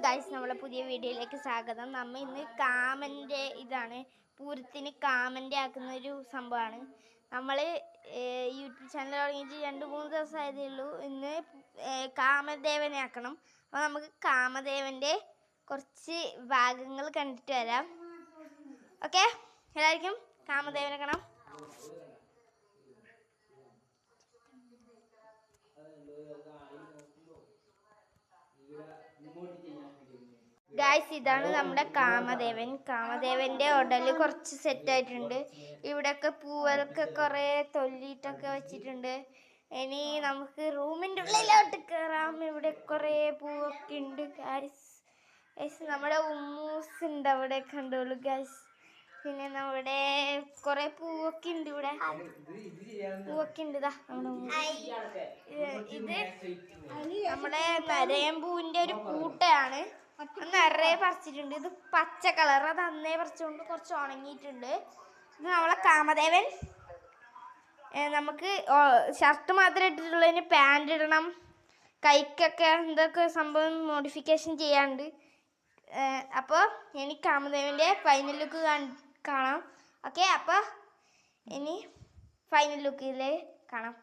Guys, നമ്മളെ പുതിയ വീഡിയോയിലേക്ക് സ്വാഗതം. നമ്മൾ ഇന്ന് കാമൻ്റെ ഇതാണ് പൂരത്തിന് കാമൻ്റെ ആക്കുന്ന ഒരു സംഭവമാണ്. നമ്മൾ യൂട്യൂബ് ചാനൽ തുടങ്ങിയിട്ട് 2-3 ദിവസമായതേ ഉള്ളൂ. ഇന്ന് കാമദേവനെ ആക്കണം. അപ്പോൾ നമുക്ക് കാമദേവൻ്റെ കുറച്ച് ഭാഗങ്ങൾ കണ്ടിട്ട് വരാം. ഓക്കെ, എല്ലാവർക്കും കാമദേവനെ കാണാം. ഗായ്സ്, ഇതാണ് നമ്മുടെ കാമദേവൻ. കാമദേവന്റെ ഉടല് കുറച്ച് സെറ്റ് ആയിട്ടുണ്ട്. ഇവിടെയൊക്കെ പൂവലൊക്കെ കുറെ തൊല്ലിട്ടൊക്കെ വെച്ചിട്ടുണ്ട്. ഇനി നമുക്ക് റൂമിന്റെ ഉള്ളിലോട്ട് കയറാം. ഇവിടെ കുറെ പൂവൊക്കെ ഉണ്ട് ഗായ്സ്. നമ്മുടെ ഉമ്മൂസ് ഉണ്ട് അവിടെ, കണ്ടോളൂ ഗായ്സ്. പിന്നെ നമ്മുടെ കുറെ പൂവൊക്കെ ഉണ്ട്. ഇവിടെ പൂവൊക്കെ ഉണ്ട്. ഇത് നമ്മുടെ നരയമ്പൂവിന്റെ ഒരു കൂട്ടയാണ്. നിറയെ പറിച്ചിട്ടുണ്ട്. ഇത് പച്ച കളർ, അത് അന്നേ പറിച്ചുകൊണ്ട് കുറച്ച് ഉണങ്ങിയിട്ടുണ്ട്. ഇത് നമ്മളെ കാമദേവൻ. നമുക്ക് ഷർട്ട് മാത്രമേ ഇട്ടിട്ടുള്ളതിന് പാൻറ് ഇടണം. കൈക്കൊക്കെ എന്തൊക്കെ സംഭവം മോഡിഫിക്കേഷൻ ചെയ്യാണ്ട്. അപ്പോൾ ഇനി കാമദേവൻ്റെ ഫൈനൽ ലുക്ക് കാണാം. ഓക്കെ, അപ്പോൾ ഇനി ഫൈനൽ ലുക്കിൽ കാണാം.